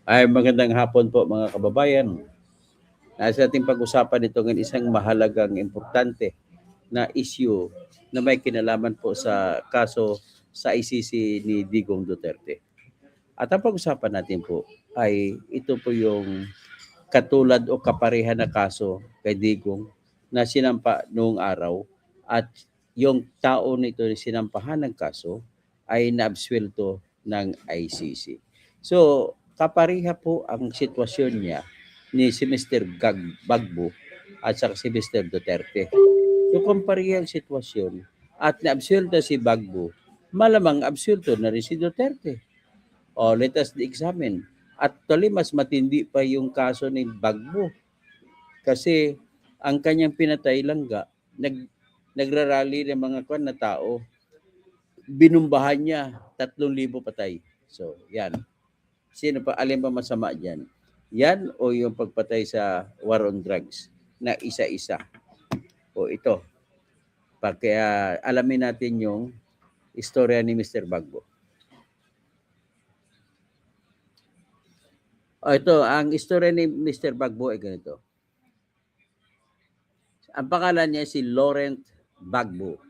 Ay magandang hapon po mga kababayan. Nasa ating pag-usapan ito ng isang mahalagang importante na issue na may kinalaman po sa kaso sa ICC ni Digong Duterte. At ang pag-usapan natin po ay ito po yung katulad o kapareha na kaso kay Digong na sinampa noong araw at yung tao nito na sinampahan ng kaso ay naabswelto ng ICC. So, kapareha po ang sitwasyon niya ni si Mr. Bagbo at saka si Mr. Duterte. So, kung pareha ang sitwasyon at naabswelto si Bagbo, malamang abswelto na rin si Duterte. O, let us examine. At tuloy mas matindi pa yung kaso ni Bagbo kasi ang kanyang pinatay langga, nagrarally ng mga kwan na tao, binumbahan niya 3,000 patay. So, yan. Sino pa, alin pa masama dyan? Yan o yung pagpatay sa war on drugs na isa-isa. O ito. Kaya alamin natin yung istorya ni Mr. Bagbo. O ito, ang istorya ni Mr. Bagbo ay ganito. Ang pangalan niya si Laurent Gbagbo.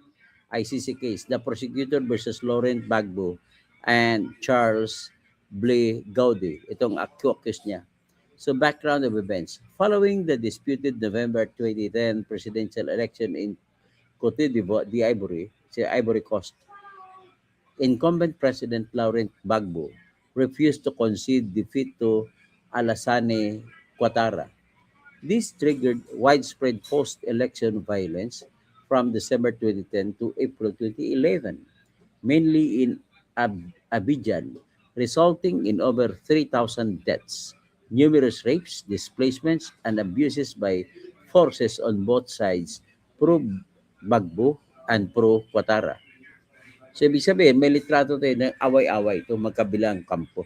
ICC case, the prosecutor versus Laurent Gbagbo and Charles Ble Goudy. Itong accused niya. So background of events. Following the disputed November 2010 presidential election in Cote d'Ivoire, Ivory Coast, incumbent President Laurent Gbagbo refused to concede defeat to Alassane Ouattara. This triggered widespread post-election violence from December 2010 to April 2011, mainly in Abidjan, resulting in over 3,000 deaths, numerous rapes, displacements, and abuses by forces on both sides, pro-Bagbo and pro-Ouattara. So, ibig sabihin, may litrato tayo ng away-away itong magkabilang kampo.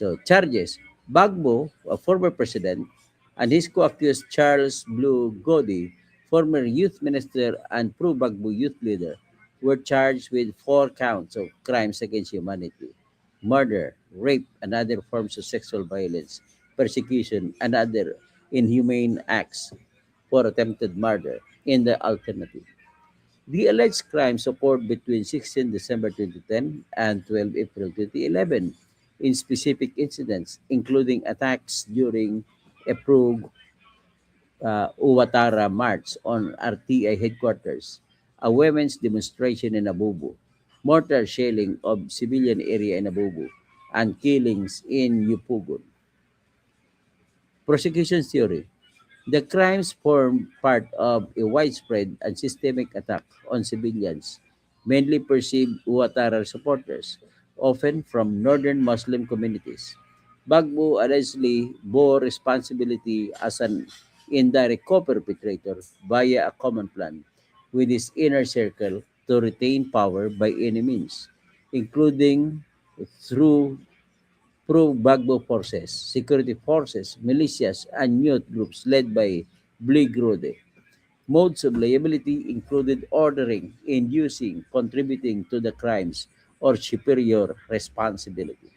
So, charges. Bagbo, a former president, and his co-accused Charles Blue Godi, former youth minister and pro-Bagbo youth leader, were charged with 4 counts of crimes against humanity, murder, rape, and other forms of sexual violence, persecution, and other inhumane acts for attempted murder in the alternative. The alleged crimes occurred between 16 December 2010 and 12 April 2011 in specific incidents, including attacks during a pro-Uwatara march on RTI headquarters, a women's demonstration in Abubu, mortar shelling of civilian area in Abubu, and killings in Yupugon. Prosecution theory. The crimes form part of a widespread and systemic attack on civilians, mainly perceived Ouattara supporters, often from northern Muslim communities. Bagbo allegedly bore responsibility as an indirect co-perpetrator via a common plan with his inner circle to retain power by any means, including through pro-Bagbo forces, security forces, militias, and youth groups led by Bligrode. Modes of liability included ordering, inducing, contributing to the crimes, or superior responsibility.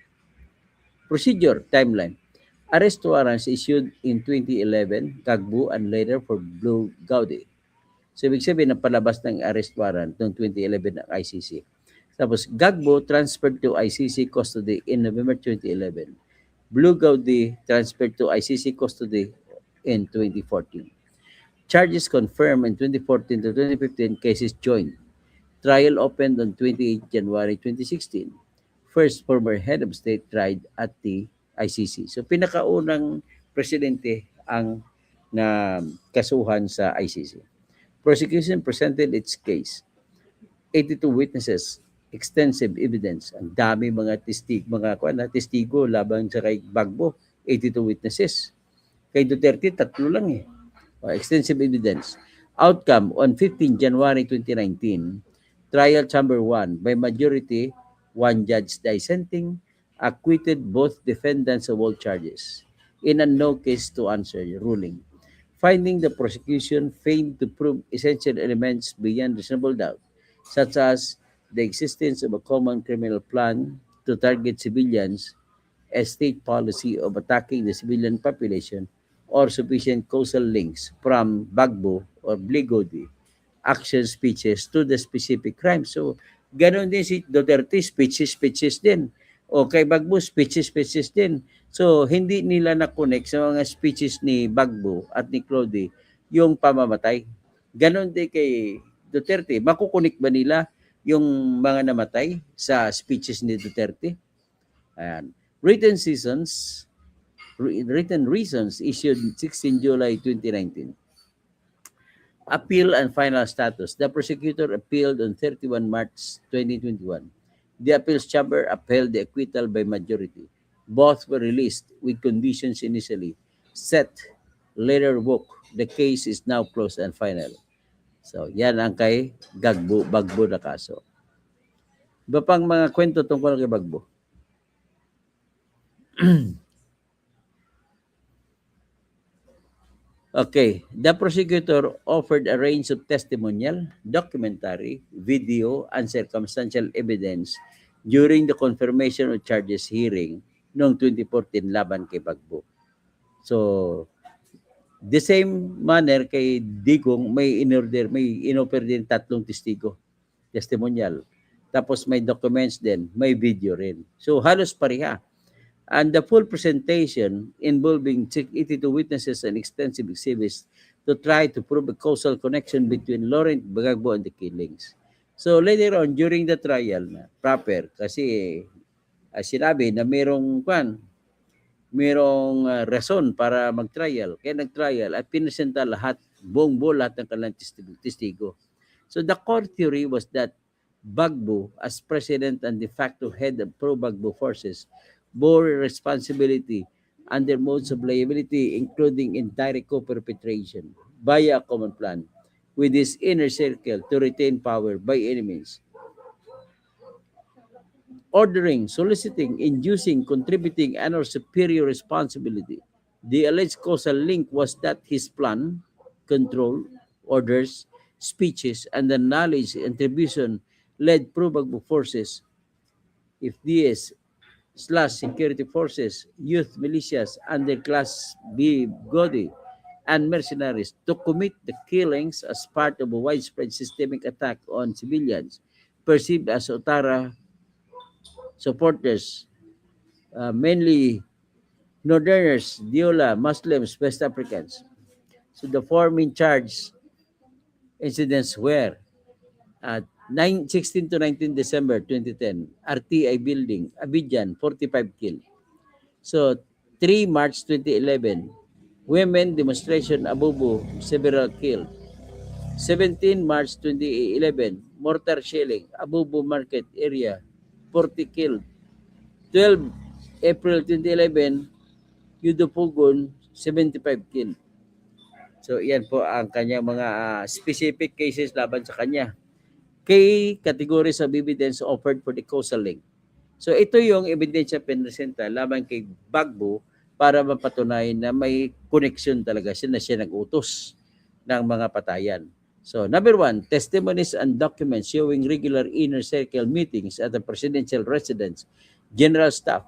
Procedure timeline. Arrest warrants issued in 2011, Kagbu, and later for Blue Gaudi. So, ibig sabihin, napalabas ng arrest warrant noong 2011 ng ICC. Tapos, Gagbo transferred to ICC custody in November 2011. Blue Gaudi transferred to ICC custody in 2014. Charges confirmed in 2014 to 2015, cases joined. Trial opened on 28 January 2016. First former head of state tried at the ICC. So pinakaunang presidente ang na kasuhan sa ICC. Prosecution presented its case. 82 witnesses, extensive evidence. Ang dami mga testigo laban sa kay Bagbo, 82 witnesses. Kay Duterte, 3 lang eh. Extensive evidence. Outcome on 15 January 2019, trial chamber 1 by majority, 1 judge dissenting, acquitted both defendants of all charges in a no case to answer ruling, finding the prosecution failed to prove essential elements beyond reasonable doubt, such as the existence of a common criminal plan to target civilians a state policy of attacking the civilian population or sufficient causal links from Bagbo or Bligodi action speeches to the specific crime. So, ganon din si Duterte, speeches din. O kay Bagbo, speeches din. So, hindi nila na-connect sa mga speeches ni Bagbo at ni Clody yung pamamatay. Ganon din kay Duterte. Makukunik ba nila yung mga namatay sa speeches ni Duterte? Ayan. Written reasons issued 16 July 2019. Appeal and final status. The prosecutor appealed on 31 March 2021. The appeals chamber upheld the acquittal by majority. Both were released with conditions initially set, later revoked. The case is now closed and final. So, yan ang kay Bagbo na kaso. Iba pang mga kwento tungkol kay Bagbo. Okay, the prosecutor offered a range of testimonial, documentary, video, and circumstantial evidence during the confirmation of charges hearing noong 2014 laban kay Bagbo. So, the same manner kay Digong, may inoffer din 3 testigo, testimonial. Tapos may documents din, may video rin. So, halos pareha. And the full presentation involving 82 witnesses and extensive exhibits to try to prove a causal connection between Laurent Gbagbo and the killings. So later on, during the trial na proper, kasi sinabi na merong rason para mag-trial. Kaya nag-trial at pinesenta lahat, buong lahat ng kanilang testigo. So the court theory was that Bagbo, as president and de facto head of pro-Bagbo forces, bore responsibility under modes of liability, including indirect co-perpetration via a common plan with his inner circle to retain power by any means. Ordering, soliciting, inducing, contributing, and or superior responsibility. The alleged causal link was that his plan, control, orders, speeches, and the knowledge and attribution led pro-Bagbo forces, FDS, /security forces, youth militias, underclass Bigodi, and mercenaries to commit the killings as part of a widespread systemic attack on civilians perceived as Otara supporters, mainly Northerners, Diola, Muslims, West Africans. So the 4 main charge incidents were at 16 to 19 December 2010, RTI building, Abidjan, 45 kill. So, 3 March 2011, women demonstration, Abubu, several killed. 17 March 2011, mortar shelling, Abubu market area, 40 killed. 12 April 2011, Yudopugon, 75 killed. So, yan po ang kanyang mga specific cases laban sa kanya. Kay categories of evidence offered for the causal link. So ito yung ebidensya pinresenta laban kay Bagbo para mapatunayan na may connection talaga siya na siya nag-utos ng mga patayan. So number 1, testimonies and documents showing regular inner circle meetings at the presidential residence, general staff,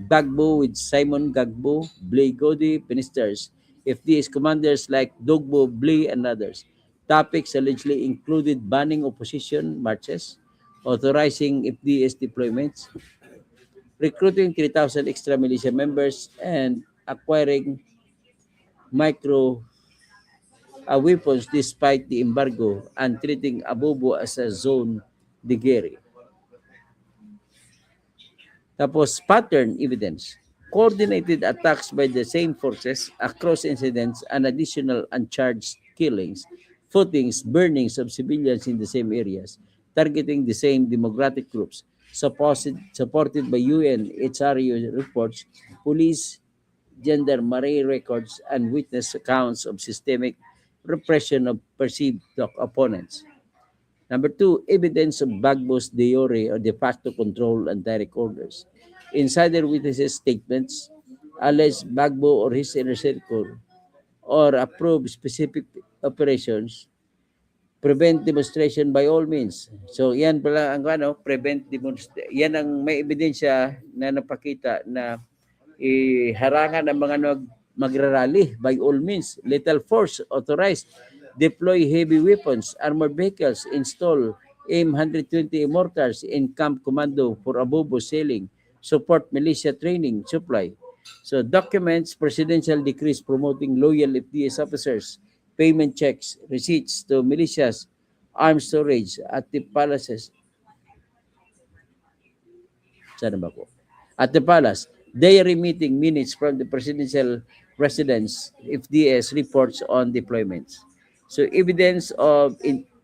Bagbo with Simon Gagbo, Blay Godi, ministers, FDS commanders like Dogbo, Blay, and others. Topics allegedly included banning opposition marches, authorizing FDS deployments, recruiting 3,000 extra militia members, and acquiring micro weapons despite the embargo, and treating Abubu as a zone de guerre. Tapos pattern evidence. Coordinated attacks by the same forces across incidents and additional uncharged killings, footings, burnings of civilians in the same areas, targeting the same demographic groups, supported by UN, HRU reports, police, gendarmerie records, and witness accounts of systemic repression of perceived opponents. Number 2, evidence of Bagbo's de jure or de facto control and direct orders. Insider witnesses' statements allege Bagbo or his inner circle or approve specific operations, prevent demonstration by all means. So yan pala ang prevent demonstration. Yan ang may ebidensya na napakita na Harangan ang mga magrarally by all means. Lethal force authorized. Deploy heavy weapons, armored vehicles, install AIM-120 mortars in Camp Commando for Abobo sailing, support militia training, supply. So documents presidential decrees promoting loyal FDS officers, payment checks, receipts to militias, arms storage at the palaces. Sana ba po? At the palace, diary meeting minutes from the presidential residence, FDS reports on deployments. So evidence of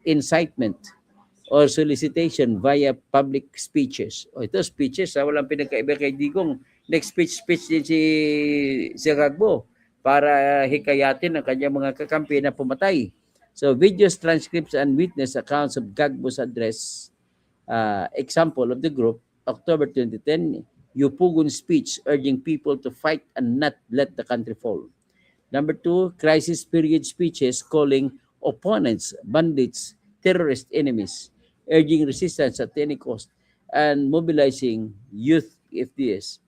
incitement or solicitation via public speeches. O ito speeches, walang pinagkaiba kay Digong. Next speech din si Gagbo para hikayatin ang kanyang mga kakampi na pumatay. So videos, transcripts, and witness accounts of Gagbo's address. Example of the group, October 2010, Yupugun speech urging people to fight and not let the country fall. Number 2, crisis period speeches calling opponents, bandits, terrorist enemies, urging resistance at any cost, and mobilizing youth FDS.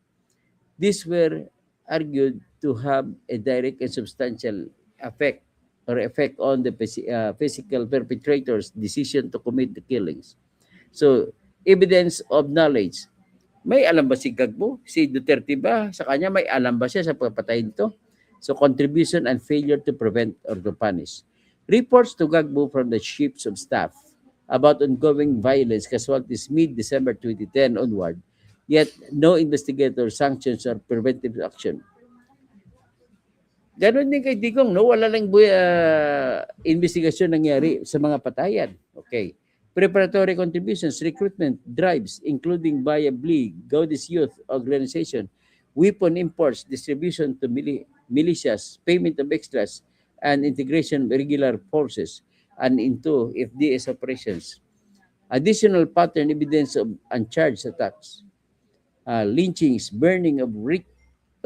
These were argued to have a direct and substantial effect on the physical perpetrators' decision to commit the killings. So, evidence of knowledge. May alam ba si Gagbo? Si Duterte ba? Sa kanya may alam ba siya sa pagpatay nito? So, contribution and failure to prevent or to punish. Reports to Gagbo from the chiefs of staff about ongoing violence casualties mid-December 2010 onward, yet no investigator sanctions or preventive action. Ganon din kay Digong, no? Wala lang investigasyon nangyari sa mga patayan. Okay. Preparatory contributions, recruitment, drives, including via BLI, Gaudis Youth Organization, weapon imports, distribution to militias, payment of extras, and integration of regular forces and into FDS operations. Additional pattern evidence of uncharged attacks, lynchings, burning of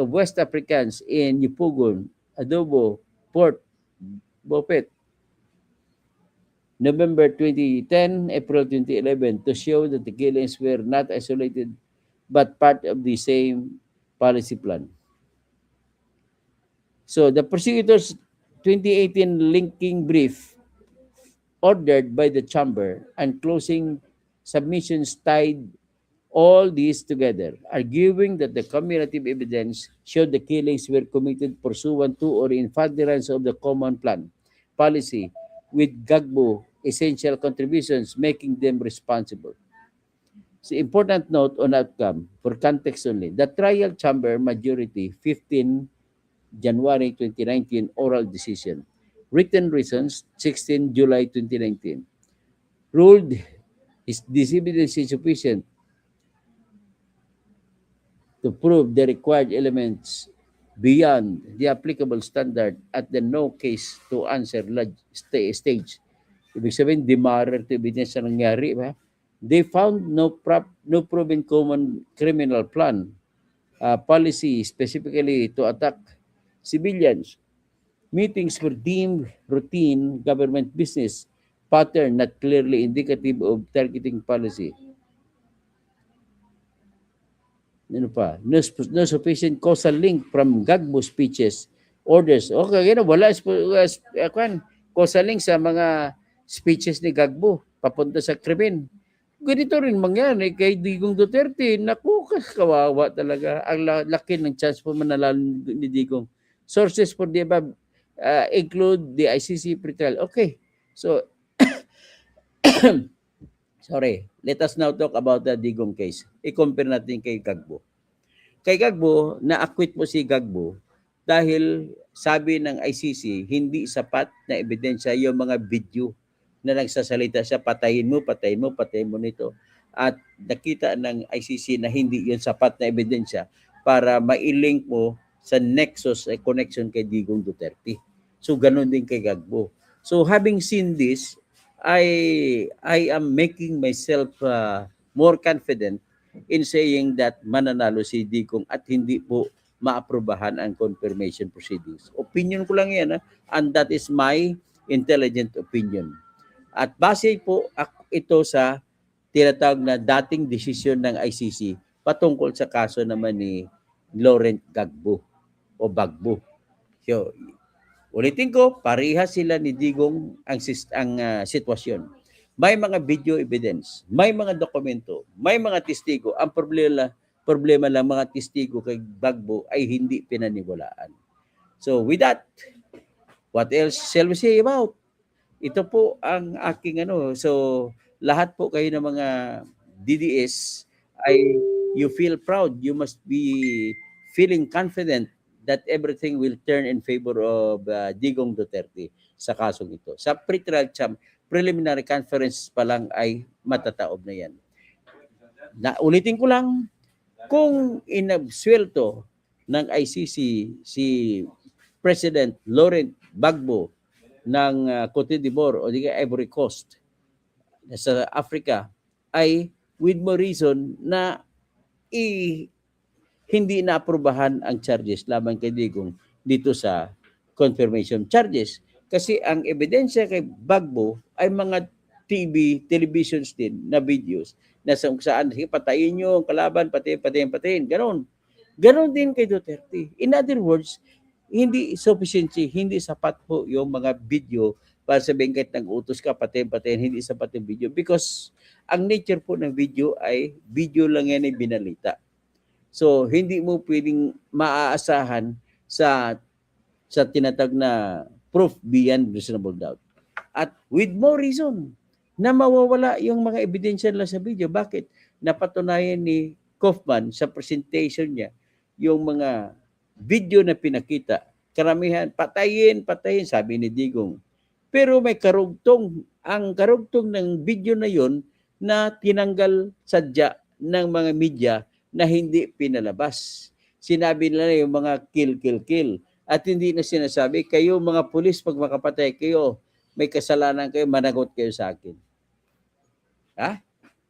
West Africans in Yupugon, Adobo, Port Bopet, November 2010, April 2011, to show that the killings were not isolated but part of the same policy plan. So the prosecutors' 2018 linking brief ordered by the chamber and closing submissions tied all these together, arguing that the cumulative evidence showed the killings were committed pursuant to or in furtherance of the common plan policy, with Gagbo essential contributions making them responsible. So important note on outcome for context only. The trial chamber majority 15 January 2019 oral decision. Written reasons 16 July 2019. Ruled this evidence is sufficient to prove the required elements beyond the applicable standard at the no case to answer stage. Ibig sabihin, demarrer to evidence na nangyari. Ba? They found no proven common criminal plan, policy specifically to attack civilians. Meetings were deemed routine government business, pattern not clearly indicative of targeting policy. Ano pa? No sufficient causal link from Gagbo speeches, orders. Okay, wala causal link sa mga speeches ni Gagbo papunta sa krimen. Ganito rin mangyari kay Digong Duterte. Naku, kawawa talaga. Ang laki ng chance po manalalo ni Digong. Sources for the above include the ICC pretrial. Okay. So, sorry. Let us now talk about the Digong case. I-compare natin kay Gagbo. Kay Gagbo, na-acquit po si Gagbo dahil sabi ng ICC, hindi sapat na ebidensya yung mga video na nagsasalita siya, patayin mo nito. At nakita ng ICC na hindi yun sapat na ebidensya para mailink mo sa nexus, connection kay Digong Duterte. So, ganun din kay Gagbo. So, having seen this, I am making myself more confident in saying that mananalo si Digong at hindi po maaprobahan ang confirmation proceedings. Opinion ko lang yan, and that is my intelligent opinion. At base po ito sa tinatawag na dating desisyon ng ICC patungkol sa kaso naman ni Laurent Gbagbo o Bagbo. So, ulitin ko, parehas sila ni Digong ang sitwasyon. May mga video evidence, may mga dokumento, may mga testigo. Ang problema lang mga testigo kay Bagbo ay hindi pinaniwalaan. So with that, what else shall we say about? Ito po ang aking ano. So lahat po kayo ng mga DDS ay you feel proud. You must be feeling confident that everything will turn in favor of Digong Duterte sa kasong ito. Sa preliminary conference pa lang ay matataob na yan. Ulitin ko lang, kung inabsuelto ng ICC si President Laurent Gbagbo ng Cote d'Ivoire o di Ivory Coast sa Africa ay with more reason na hindi naaprubahan ang charges laban kay Digong dito sa confirmation charges. Kasi ang ebidensya kay Gbagbo ay mga televisions din na videos na saan patayin nyo ang kalaban, patayin. Ganon din kay Duterte. In other words, hindi sufficiency, hindi sapat po yung mga video para sabihin kahit nag-utos ka, patayin, hindi sapat yung video. Because ang nature po ng video ay video lang yan ay binalita. So, hindi mo pwedeng maaasahan sa tinatag na proof beyond reasonable doubt. At with more reason na mawawala yung mga ebidensya nila sa video. Bakit? Napatunayan ni Kaufman sa presentation niya yung mga video na pinakita. Karamihan, patayin, sabi ni Digong. Pero may karugtong. Ang karugtong ng video na yon na tinanggal sadya ng mga media na hindi pinalabas. Sinabi nila yung mga kill. At hindi na sinasabi, kayo mga pulis, pag makapatay kayo, may kasalanan kayo, managot kayo sa akin. Ha?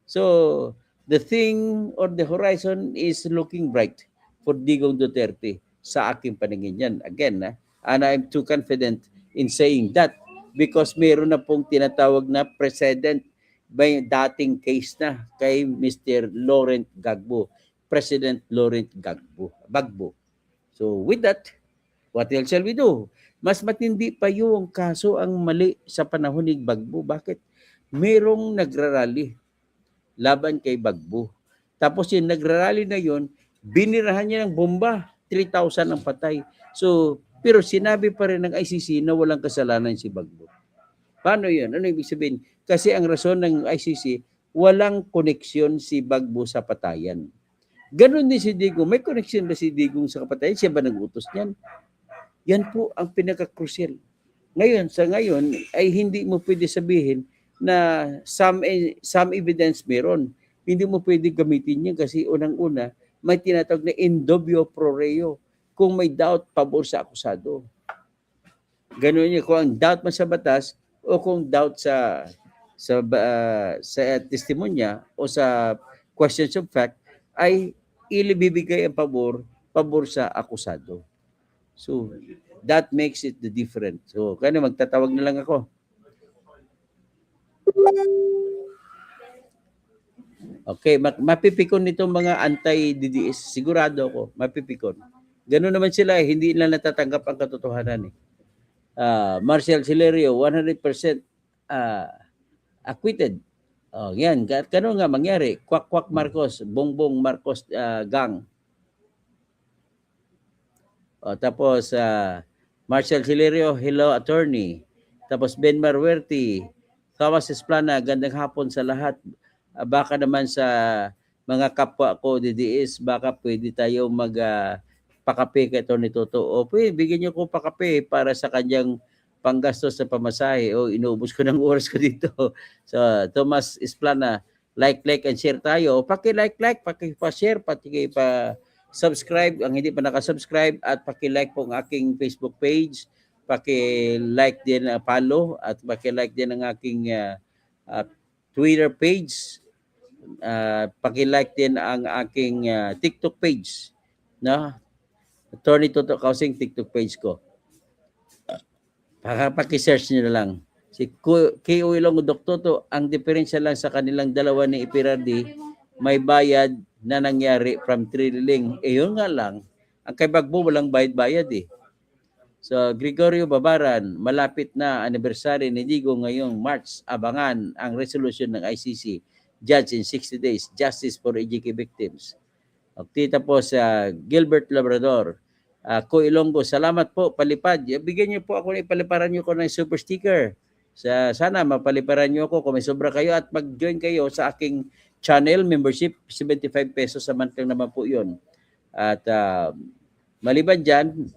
So, the thing or the horizon is looking bright for Digong Duterte sa aking paningin yan. Again, and I'm too confident in saying that because meron na pong tinatawag na precedent by dating case na kay Mr. Laurent Gbagbo, President Laurent Gbagbo. So with that, what else shall we do? Mas matindi pa yung kaso ang mali sa panahon ni Gbagbo. Bakit? Merong nagrarally laban kay Gbagbo. Tapos yung nagrarally na yun, binirahan niya ng bomba. 3,000 ang patay. So, pero sinabi pa rin ng ICC na walang kasalanan si Gbagbo. Paano yun? Ano ibig sabihin? Kasi ang rason ng ICC, walang koneksyon si Gbagbo sa patayan. Ganon din si Digong. May koneksyon ba si Digong sa kapatayan? Siya ba nag-utos niyan? Yan po ang pinaka-crucial. Ngayon, sa ngayon, ay hindi mo pwede sabihin na some evidence meron. Hindi mo pwede gamitin yan kasi unang-una, may tinatawag na indubio pro reo. Kung may doubt, pabor sa akusado. Ganun yun. Kung ang doubt man sa batas o kung doubt sa testimonya o sa questions of fact, ay ilibibigay ang pabor sa akusado. So, that makes it the different. So, kaya magtatawag na lang ako. Okay, mapipikon nitong mga anti-DDS. Sigurado ako, mapipikon. Ganun naman sila, hindi nila natatanggap ang katotohanan. Marcial Celerio, 100% acquitted. Oh, yan. Ganun nga mangyari. Kwak Marcos, Bongbong Marcos gang. Tapos, Marcial Celerio, hello attorney. Tapos, Ben Marwerti, Thomas Esplana, gandang hapon sa lahat. Baka naman sa mga kapwa ko, DDS, baka pwede tayo pakape kay Tony Toto. O pwede, bigyan niyo ko pakape para sa kanyang panggastos sa pamasahe. O inuubos ko ng oras ko dito. So, Thomas Esplana, like and share tayo. Paki-like, paki-share, paki-subscribe ang hindi pa nakasubscribe at paki-like po ang aking Facebook page. Paki-like din, follow at paki-like din ang aking Twitter page. Paki-like din ang aking TikTok page. No? Attorney Toto Kausing TikTok page ko. Paki-search niyo na lang. Si K.O. Ilonggo Dok Toto, ang diferensya lang sa kanilang dalawa ni Ipirardi, may bayad na nangyari from drilling. Yun nga lang, Ang kay Bagbo walang bayad-bayad eh. So, Gregorio Babaran, malapit na anniversary ni Digo ngayong March. Abangan ang resolution ng ICC. Judge in 60 days. Justice for EJK victims. Okay, tapos Gilbert Labrador. Ko Ilonggo, salamat po, palipad. Bigyan niyo po ako, ipaliparan niyo ko ng super sticker. Sana mapaliparan niyo ako kung may sobra kayo at mag-join kayo sa aking channel membership. 75 pesos a month lang naman po yun. At maliban dyan,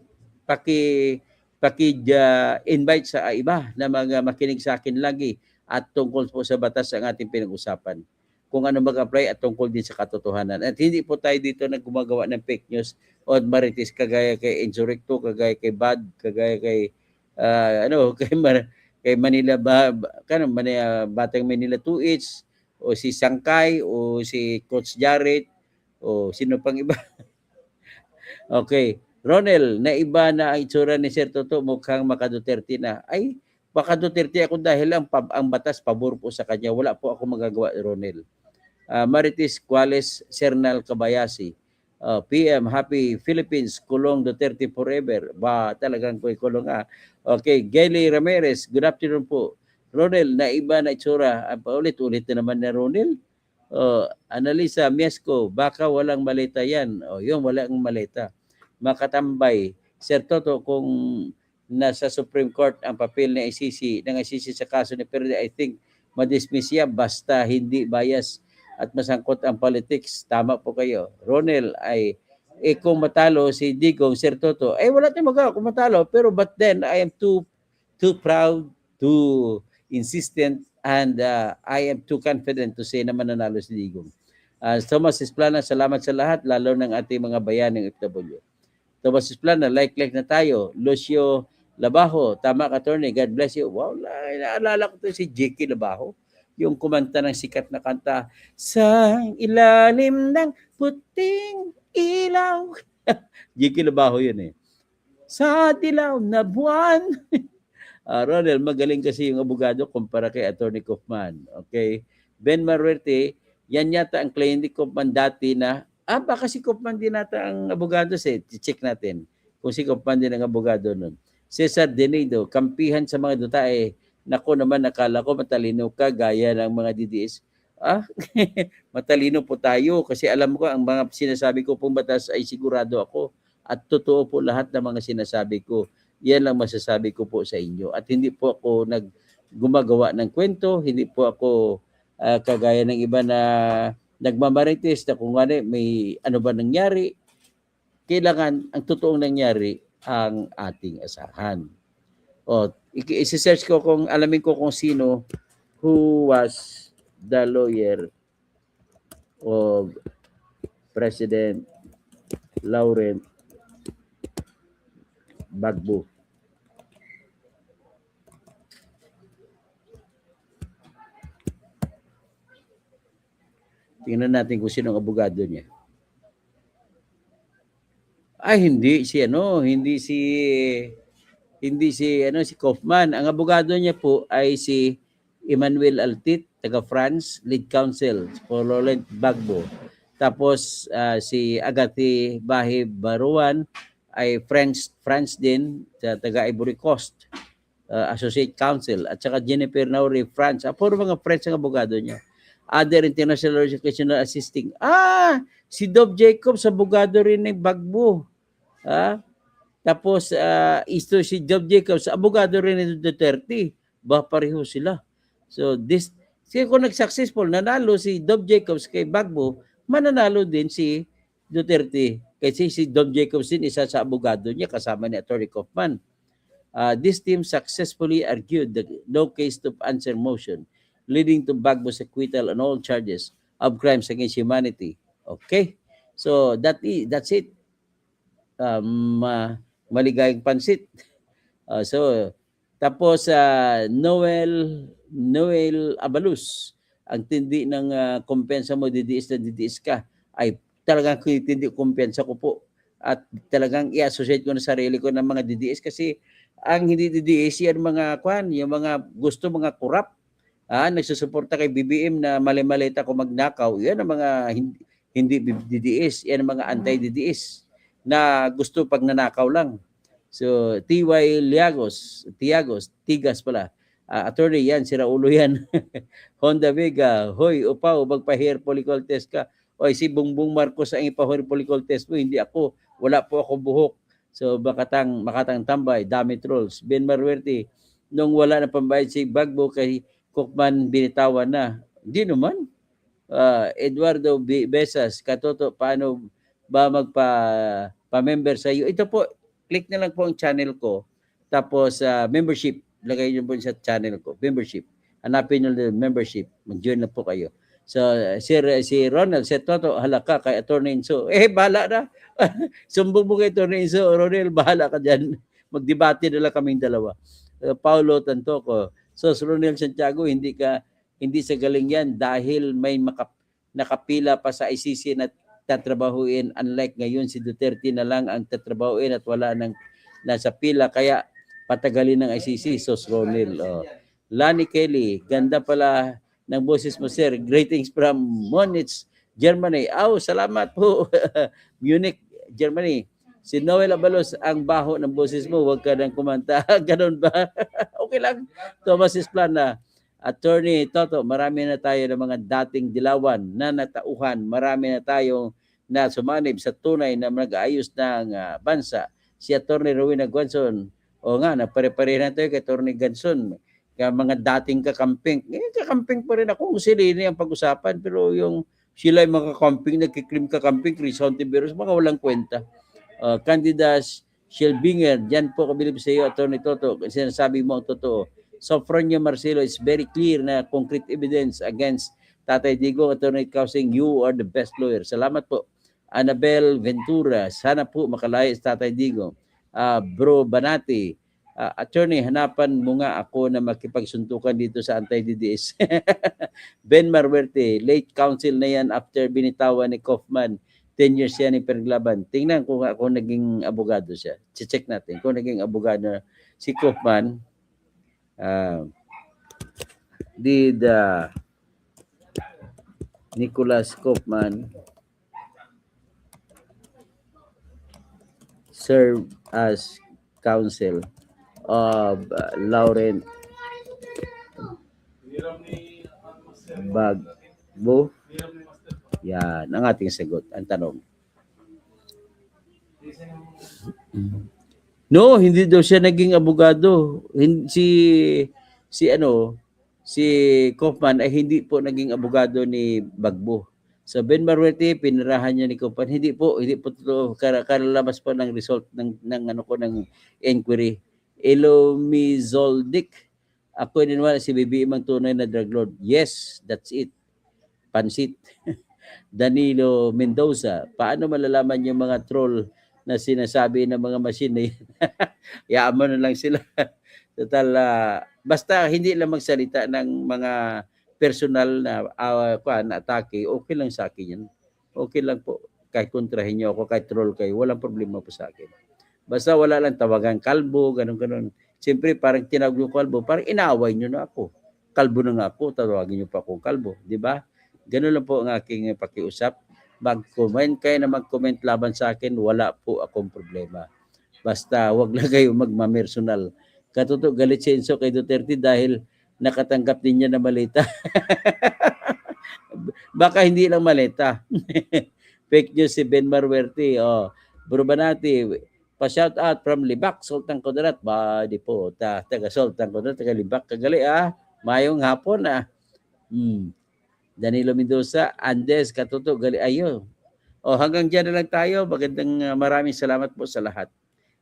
invite sa iba na mga makinig sa akin lagi at tungkol po sa batas ang ating pinag-usapan. Kung ano mag-apply at tungkol din sa katotohanan. At hindi po tayo dito na gumagawa ng fake news o marites kagaya kay Insurrecto, kagaya kay Bad, kagaya kay kay Manila Batang Manila 2H o si Sangkay o si Coach Jarrett o sino pang iba. Okay. Ronel, naiba na ang itsura ni Sir Toto, mukhang maka-Duterte na. Ay, maka-Duterte ako dahil ang batas pabor po sa kanya. Wala po ako magagawa, Ronel. Marites Cuales Sernal Kabayasi. PM, Happy Philippines, kulong Duterte forever. Ba, talagang kulong Okay, Gaily Ramirez, good afternoon po. Ronel, naiba na itsura. Paulit-ulit na naman na Ronel. Analisa Miesco, baka walang maleta yan. Yung walang maleta. Makatambay. Sir Toto, kung nasa Supreme Court ang papel ng ICC sa kaso ni Perde, I think madismiss yan basta hindi bias at masangkot ang politics. Tama po kayo. Ronel, kung matalo si Digong, Sir Toto, wala tayong magawa kung matalo, pero but then I am too proud, too insistent, and I am too confident to say na mananalo si Digong. Thomas Esplana, salamat sa lahat, lalo ng ating mga bayanang FW. Thomas Esplana, like na tayo. Lucio Labajo, tama ka, attorney, God bless you. Wow, naalala ko to si J.K. Labajo, yung kumanta ng sikat na kanta, sa ilalim ng puting ilaw. J.K. Labajo yun eh. Sa dilaw na buwan. Ronald, magaling kasi yung abogado kumpara kay Attorney Kaufman. Okay? Ben Maruerte, yan yata ang client ni Kaufman dati na, baka si Kaufman din nata ang abogado. Check natin kung si Kaufman din ang abogado nun. Cesar Denedo, kampihan sa mga dutae. Nako naman, nakala ko matalino ka gaya ng mga DDS. Matalino po tayo kasi alam ko ang mga sinasabi ko pong batas ay sigurado ako at totoo po lahat ng mga sinasabi ko. Yan lang masasabi ko po sa inyo. At hindi po ako gumagawa ng kwento, hindi po ako kagaya ng iba na nagmamarites na kung may ano ba nangyari. Kailangan ang totoong nangyari ang ating asahan. I-search ko kung alamin ko kung sino who was the lawyer of President Laurent Gbagbo. Tingnan natin kung sino ang abogado niya. Hindi si Kaufman. Ang abogado niya po ay si Emmanuel Altit, taga France, lead counsel for Laurent Gbagbo. Tapos si Agati Bahib Baruan ay France din, taga Ivory Coast, associate counsel, at saka Jennifer Nauri, France. Puro mga French ang abogado niya. Other international educational assisting. Si Dov Jacobs, abogado rin ng Gbagbo. Tapos, si Dov Jacobs, abogado rin ng Duterte. Pareho sila. So, kung nag-successful, nanalo si Dov Jacobs kay Gbagbo, mananalo din si Duterte. Kasi si Dov Jacobs din, isa sa abogado niya, kasama ni Attorney Kaufman. This team successfully argued the no case to answer motion, leading to Gbagbo's acquittal on all charges of crimes against humanity. Okay? So, that's it. Maligayang pansit. Tapos Noel Abalus, ang tindi ng kumpensa mo, DDS ka, ay talagang tindi kumpensa ko po. At talagang i-associate ko na sarili ko ng mga DDS kasi ang hindi DDS yan yung mga gusto mga corrupt. Nagsusuporta kay BBM na mali-malita ko magnakaw. Yan ang mga hindi DDS, yan ang mga anti-DDS. na gusto pag nanakaw lang. So, T.Y. Tigas pala. Attorney yan, sira ulo yan. Honda Vega, hoy, upaw, magpa-hair follicle test ka. Oy, si Bongbong Marcos ang ipa-hair follicle test mo, hindi ako. Wala po ako buhok. So, makatang tambay, dami trolls. Ben Marwerte, nung wala na pambayad si Bagbo kay Cookman, binitawan na. Hindi naman. Eduardo Besas, Katoto, paano ba pa-member sa iyo? Ito po, click na lang po ang channel ko. Tapos membership, lagay niyo po sa channel ko, membership. Hanapin niyo yung membership, mag-join na po kayo. So, si Ronald, si Toto, halaka kay Attorney Inso. Bahala na. Sumbong mo kay Attorney Inso, Ronald, bahala ka dyan. Magdebate na lang kaming dalawa. Paulo Tantoco. So, Ronald Santiago, hindi sa galing yan dahil may nakapila pa sa ICC na tatrabahuin, unlike ngayon si Duterte na lang ang tatrabahuin at wala nang nasa pila, kaya patagalin ng ICC. Sos Ronil. Lani Kelly, ganda pala ng boses mo, sir. Greetings from Munich, Germany. Salamat po. Munich, Germany. Si Noel Abalos, ang baho ng boses mo, huwag ka nang kumanta. Ganon ba? Okay lang. Thomas Esplana, Attorney Toto, marami na tayo ng mga dating dilawan na natauhan. Marami na tayong na sumanib sa tunay na mag-aayos ng bansa. Si Attorney Rowena Guanzon, o nga, napare-pare na tayo kay Attorney Guanzon. Kaya mga dating kakamping. Kakamping pa rin ako kung sila ang pag-usapan. Pero yung sila yung mga kakamping, nagkiklim kakamping, Chris Hontiveros, mga walang kwenta. Candidas Shelbinger, dyan po kabilib sa iyo, Attorney Toto. Sinasabi mo ang totoo. Sofronio Marcelo, is very clear na concrete evidence against Tatay Digo. Attorney Kausing, you are the best lawyer. Salamat po. Annabel Ventura, sana po makalaya sa Tatay Digo. Bro Banati, Attorney, hanapan mo nga ako na makipagsuntukan dito sa anti-DDS. Ben Marwerte, late counsel na yan after binitawan ni Kaufman. 10 years yan yung pinaglaban. Tingnan kung ako naging abogado siya. Check natin kung naging abogado si Kaufman. Did Nicholas Kaufman serve as counsel of Laurent Bagbo? Yan ang ating sagot. Ang tanong. No, hindi daw siya naging abogado. Si Kaufman ay hindi po naging abogado ni Bagbo. So Ben Marwete, pinirahan niya ni Kaufman. Hindi po totoo. Karalabas po ng result ng inquiry. Elomizoldic, ako ninwala si BBM ang tunay na drug lord. Yes, that's it. Pansit. Danilo Mendoza, paano malalaman yung mga troll na sinasabi ng mga machine na yun? Yaan mo na lang sila. Total, basta hindi lang magsalita ng mga personal na atake, okay lang sa akin yan. Okay lang po. Kahit kontrahin niyo ako, kahit troll kayo, walang problema po sa akin. Basta wala lang tawagan kalbo, ganun-ganun. Siyempre, parang tinawag yung kalbo, parang inaaway niyo na ako. Kalbo na nga ako, tawagin niyo pa ako kalbo. Di ba? Ganun lang po ang aking pakiusap. Mag-comment kayo na mag-comment laban sa akin, wala po akong problema. Basta wag lang kayo magmamersonal. Katuto, galit si Enzo kay Duterte dahil nakatanggap din niya na malita. Baka hindi lang malita. Fake news si Ben Marwerte. Bro Banati, pa-shout out from Libak, Sultan Kudarat. Badi po, taga Sultan Kudarat, taga Libak. Kagali mayong hapon Danilo Mendoza, Andes, Katuto, gali ayo. Hanggang dyan na lang tayo. Maraming salamat po sa lahat.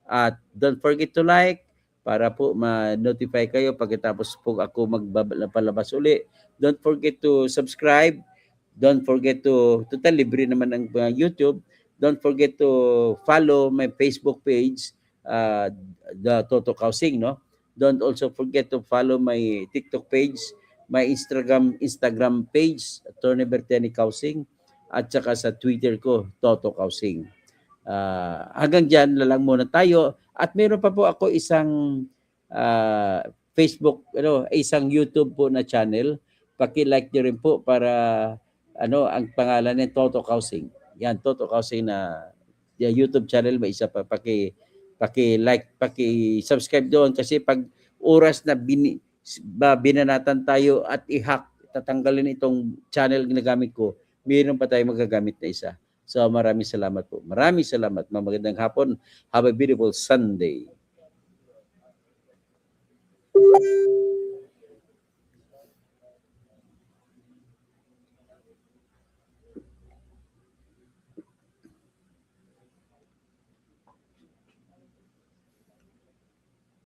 At don't forget to like para po ma-notify kayo pagkatapos po ako magpalabas uli. Don't forget to subscribe. Don't forget to libre naman ang YouTube. Don't forget to follow my Facebook page, the Toto Kausing, no? Don't also forget to follow my TikTok page, my Instagram page, Attorney Berteni Kausing, at saka sa Twitter ko, Toto Kausing. Hanggang dyan na lang muna tayo. At meron pa po ako isang Facebook, isang YouTube po na channel. Paki-like nyo rin po para ang pangalan ng Toto Kausing. Yan, Toto Kausing na YouTube channel, may isa pa, paki-like, paki-subscribe doon kasi pag oras na binanatan tayo at i-hack, tatanggalin itong channel na gamit ko, mayroon pa tayo magagamit na isa. So maraming salamat po. Maraming salamat. Magandang hapon. Have a beautiful Sunday.